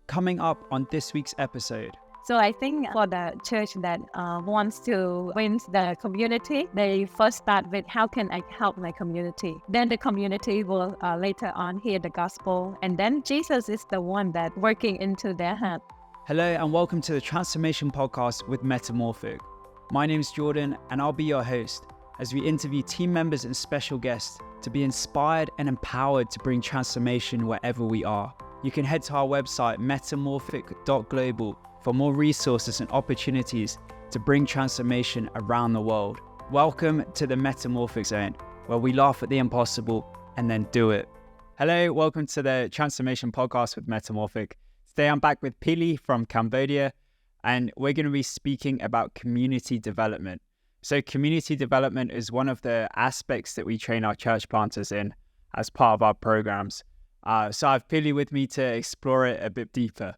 coming up on this week's episode. So I think for the church that wants to win the community, they first start with how can I help my community? Then the community will later on hear the gospel. And then Jesus is the one that working into their heart. Hello and welcome to the Transformation Podcast with Metamorphic. My name is Jordan and I'll be your host as we interview team members and special guests to be inspired and empowered to bring transformation wherever we are. You can head to our website metamorphic.global for more resources and opportunities to bring transformation around the world. Welcome to the Metamorphic Zone, where we laugh at the impossible and then do it. Hello, welcome to the Transformation Podcast with Metamorphic. Today I'm back with Phealy from Cambodia, and we're going to be speaking about community development. So community development is one of the aspects that we train our church planters in as part of our programs. So I have Phealy with me to explore it a bit deeper.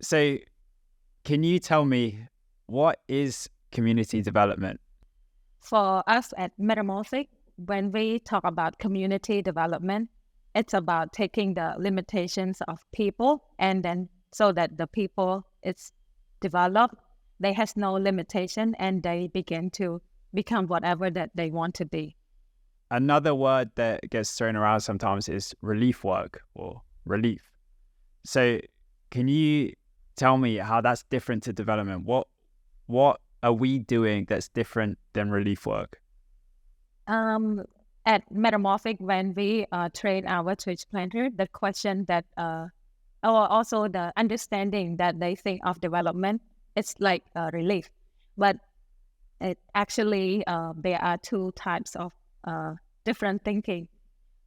So can you tell me, what is community development? For us at Metamorphic, when we talk about community development, it's about taking the limitations of people and then so that the people it's developed, they has no limitation and they begin to become whatever that they want to be. Another word that gets thrown around sometimes is relief work or relief. So can you tell me how that's different to development? What are we doing that's different than relief work? At Metamorphic, when we train our church planter, the question that, or also the understanding that they think of development, it's like relief. But it actually, there are two types of different thinking.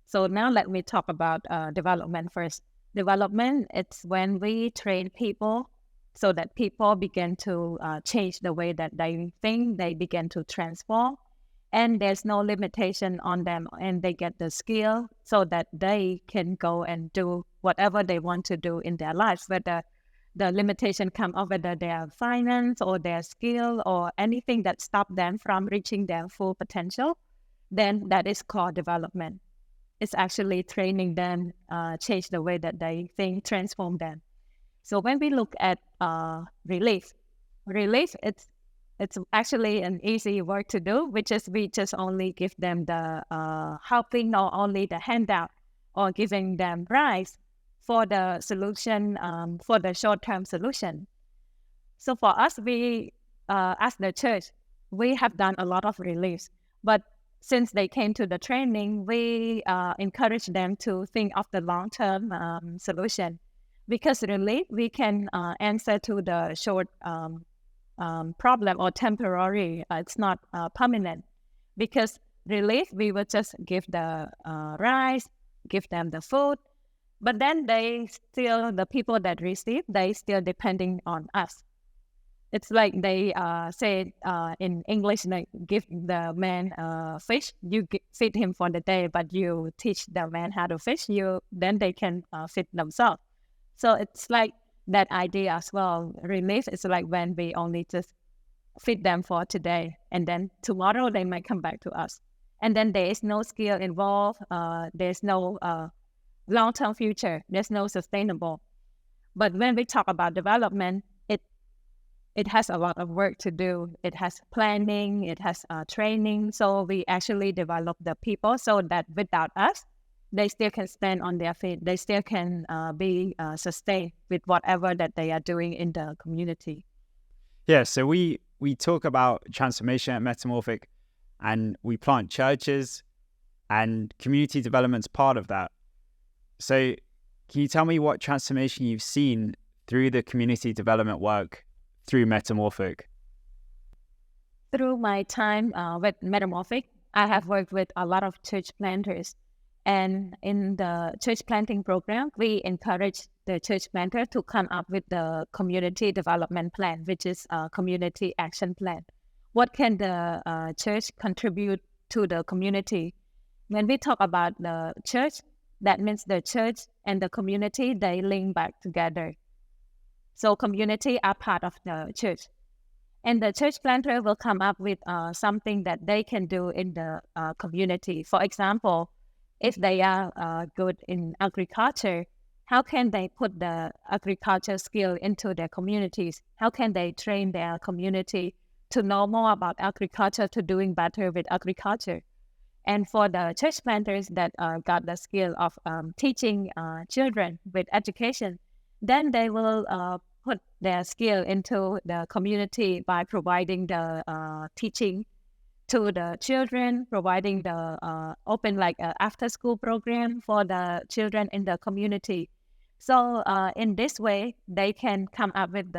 So now let me talk about development first. Development, it's when we train people so that people begin to change the way that they think, they begin to transform, and there's no limitation on them, and they get the skill so that they can go and do whatever they want to do in their lives, whether the limitation come of whether their finance or their skill or anything that stop them from reaching their full potential, then that is called development. It's actually training them, change the way that they think, transform them. So when we look at relief, it's actually an easy work to do, which is we just only give them the helping, not only the handout or giving them rice for the solution, for the short-term solution. So for us, we, as the church, we have done a lot of reliefs, but since they came to the training, we encourage them to think of the long-term solution, because relief, we can answer to the short problem or temporary. It's not permanent, because relief, we would just give the rice, give them the food, but then the people that receive, they still depending on us. It's like they say in English, like give the man fish, you feed him for the day, but you teach the man how to fish, then they can feed themselves. So it's like that idea as well. Relief is like when we only just feed them for today, and then tomorrow they might come back to us. And then there is no skill involved, there's no long-term future, there's no sustainable. But when we talk about development, it has a lot of work to do. It has planning, it has training. So we actually develop the people so that without us, they still can stand on their feet. They still can be sustained with whatever that they are doing in the community. Yeah, so we talk about transformation at Metamorphic, and we plant churches, and community development's part of that. So can you tell me what transformation you've seen through the community development work through Metamorphic? Through my time with Metamorphic, I have worked with a lot of church planters. And in the church planting program, we encourage the church planter to come up with the community development plan, which is a community action plan. What can the church contribute to the community? When we talk about the church, that means the church and the community, they link back together. So community are part of the church. And the church planter will come up with something that they can do in the community. For example, if they are good in agriculture, how can they put the agriculture skill into their communities? How can they train their community to know more about agriculture, to doing better with agriculture? And for the church planters that got the skill of teaching children with education, then they will put their skill into the community by providing the teaching to the children, providing the open like after school program for the children in the community. So in this way, they can come up with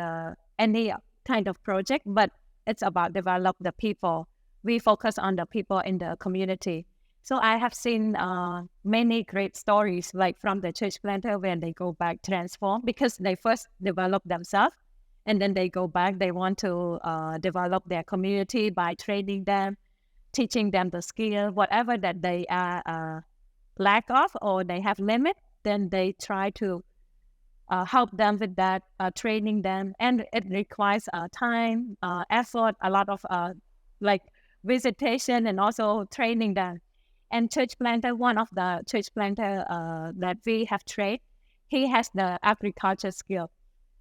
any kind of project, but it's about develop the people. We focus on the people in the community. So I have seen many great stories like from the church planter when they go back transform, because they first develop themselves and then they go back. They want to develop their community by training them, teaching them the skill, whatever that they are lack of or they have limit, then they try to help them with that, training them. And it requires time, effort, a lot of like visitation and also training them. And church planter, one of the church planter that we have trained, he has the agriculture skill.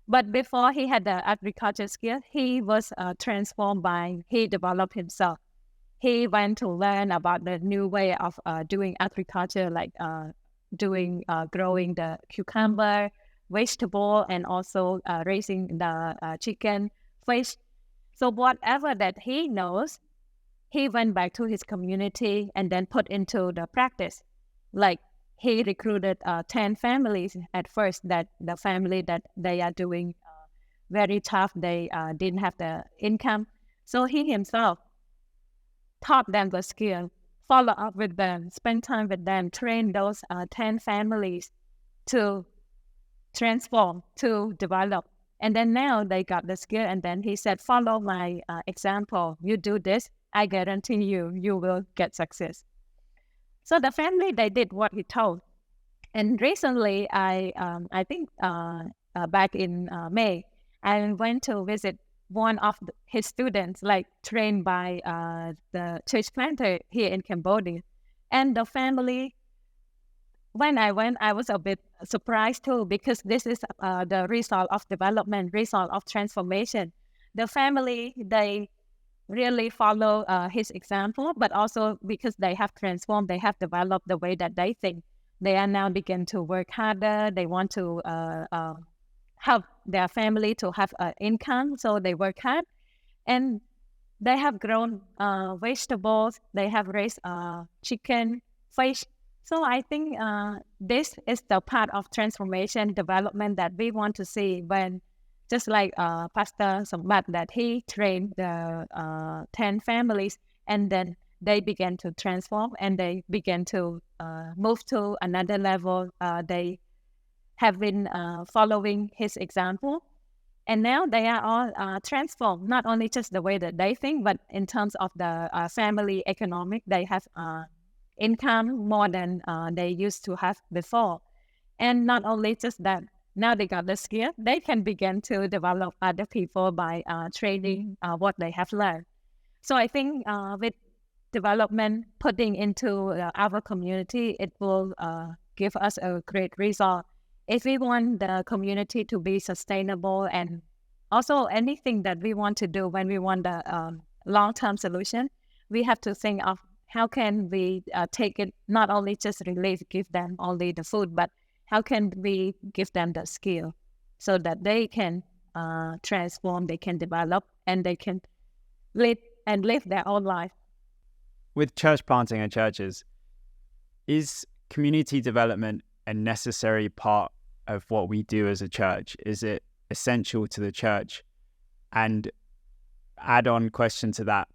But before he had the agriculture skill, he was transformed by, he developed himself. He went to learn about the new way of doing agriculture, like growing the cucumber, vegetable, and also raising the chicken, fish. So whatever that he knows, he went back to his community and then put into the practice. Like he recruited 10 families at first, that the family that they are doing very tough, they didn't have the income. So he himself taught them the skill, follow up with them, spend time with them, train those 10 families to transform, to develop. And then now they got the skill, and then he said, follow my example. You do this, I guarantee you will get success. So the family, they did what he told. And recently, I think back in May, I went to visit one of his students, like trained by the church planter here in Cambodia. And the family, when I went, I was a bit surprised too, because this is the result of development, result of transformation. The family, they really follow his example, but also because they have transformed, they have developed the way that they think. They are now begin to work harder. They want to help their family to have an income, so they work hard. And they have grown vegetables. They have raised chicken, fish. So I think this is the part of transformation, development that we want to see when, just like Pastor Sambat, that he trained the 10 families, and then they began to transform and they began to move to another level. They have been following his example. And now they are all transformed, not only just the way that they think, but in terms of the family economic, they have income more than they used to have before. And not only just that, now they got the skill, they can begin to develop other people by training what they have learned. So I think with development putting into our community, it will give us a great result. If we want the community to be sustainable, and also anything that we want to do when we want the long-term solution, we have to think of how can we take it, not only just relief, give them only the food, but how can we give them the skill so that they can transform, they can develop, and they can live their own life. With church planting and churches, is community development a necessary part of what we do as a church? Is it essential to the church? And add-on question to that,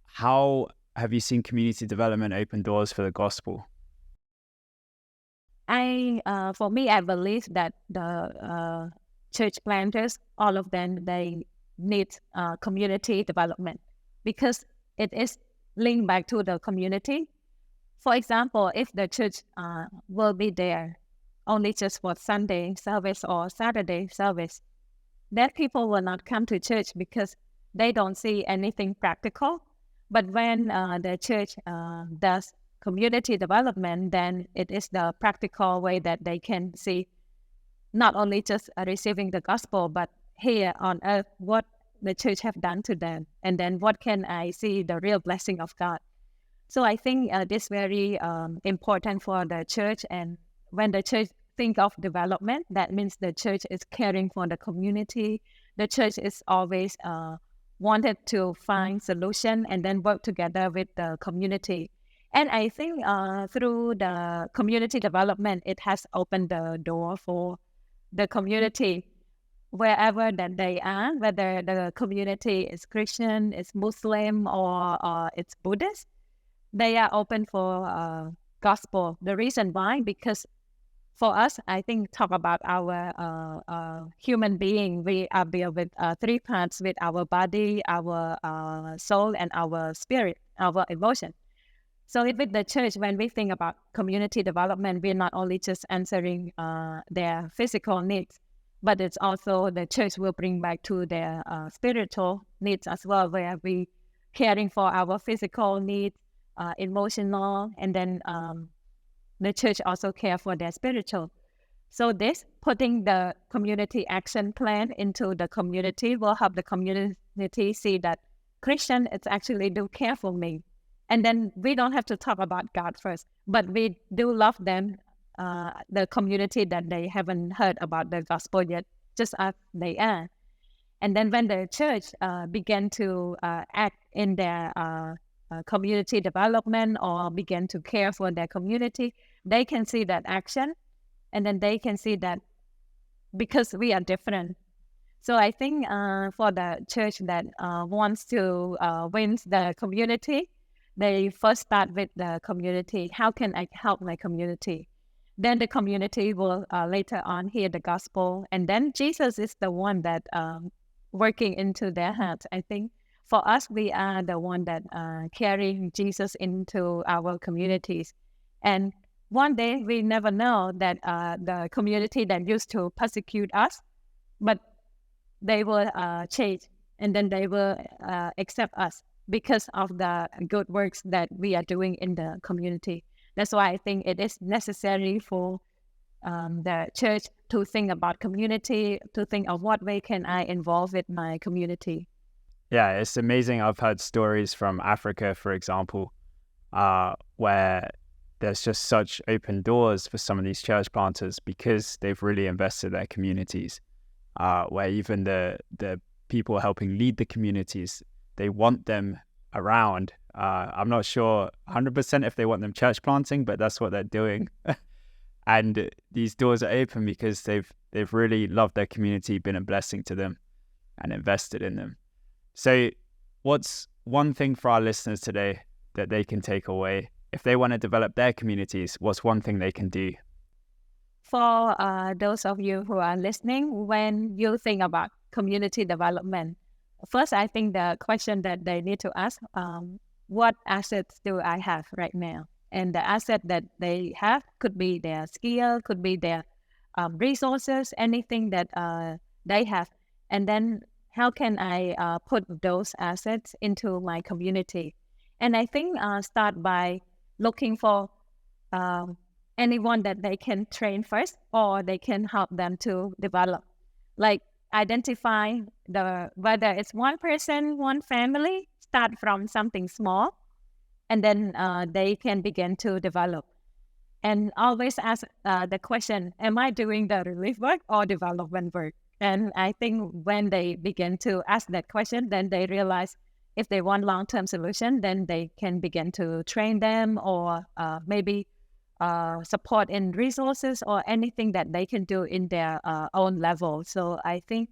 how have you seen community development open doors for the gospel? For me, I believe that the church planters, all of them, they need community development, because it is linked back to the community. For example, if the church will be there only just for Sunday service or Saturday service, then people will not come to church because they don't see anything practical. But when the church does community development, then it is the practical way that they can see not only just receiving the gospel, but here on earth, what the church have done to them, and then what can I see the real blessing of God. So I think this very important for the church. And when the church think of development, that means the church is caring for the community. The church is always wanted to find solution and then work together with the community. And I think through the community development, it has opened the door for the community wherever that they are, whether the community is Christian, is Muslim, or it's Buddhist. They are open for gospel. The reason why, because for us, I think talk about our human being. We are built with three parts: with our body, our soul, and our spirit, our emotion. So with the church, when we think about community development, we're not only just answering their physical needs, but it's also the church will bring back to their spiritual needs as well, where we caring for our physical needs, emotional, and then the church also care for their spiritual. So this putting the community action plan into the community will help the community see that Christian is actually do care for me. And then we don't have to talk about God first, but we do love them, the community that they haven't heard about the gospel yet, just as they are. And then when the church began to act in their community development or begin to care for their community, they can see that action, and then they can see that because we are different. So I think for the church that wants to win the community, they first start with the community. How can I help my community? Then the community will later on hear the gospel, and then Jesus is the one that working into their hearts. I think for us, we are the one that carrying Jesus into our communities. And one day, we never know that the community that used to persecute us, but they will change, and then they will accept us because of the good works that we are doing in the community. That's why I think it is necessary for the church to think about community, to think of what way can I involve with my community. Yeah, it's amazing. I've heard stories from Africa, for example, where there's just such open doors for some of these church planters because they've really invested their communities, where even the people helping lead the communities, they want them around. I'm not sure 100% if they want them church planting, but that's what they're doing. And these doors are open because they've really loved their community, been a blessing to them, and invested in them. So what's one thing for our listeners today that they can take away? If they want to develop their communities, what's one thing they can do? For those of you who are listening, when you think about community development, first, I think the question that they need to ask, what assets do I have right now? And the asset that they have could be their skill, could be their resources, anything that they have. And then how can I put those assets into my community? And I think start by looking for anyone that they can train first, or they can help them to develop. Like identify whether it's one person, one family, start from something small, and then they can begin to develop. And always ask the question, am I doing the relief work or development work? And I think when they begin to ask that question, then they realize if they want long-term solution, then they can begin to train them, or maybe support in resources or anything that they can do in their own level. So I think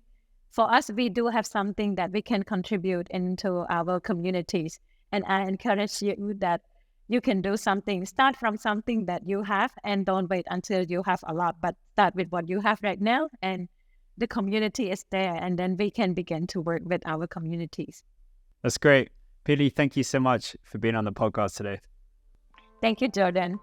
for us, we do have something that we can contribute into our communities. And I encourage you that you can do something, start from something that you have, and don't wait until you have a lot, but start with what you have right now, and the community is there, and then we can begin to work with our communities. That's great. Phealy, thank you so much for being on the podcast today. Thank you, Jordan.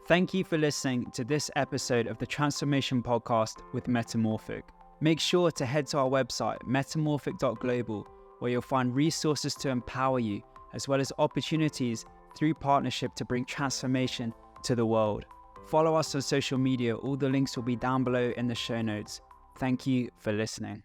Thank you for listening to this episode of the Transformation Podcast with Metamorphic. Make sure to head to our website, metamorphic.global, where you'll find resources to empower you, as well as opportunities through partnership to bring transformation to the world. Follow us on social media. All the links will be down below in the show notes. Thank you for listening.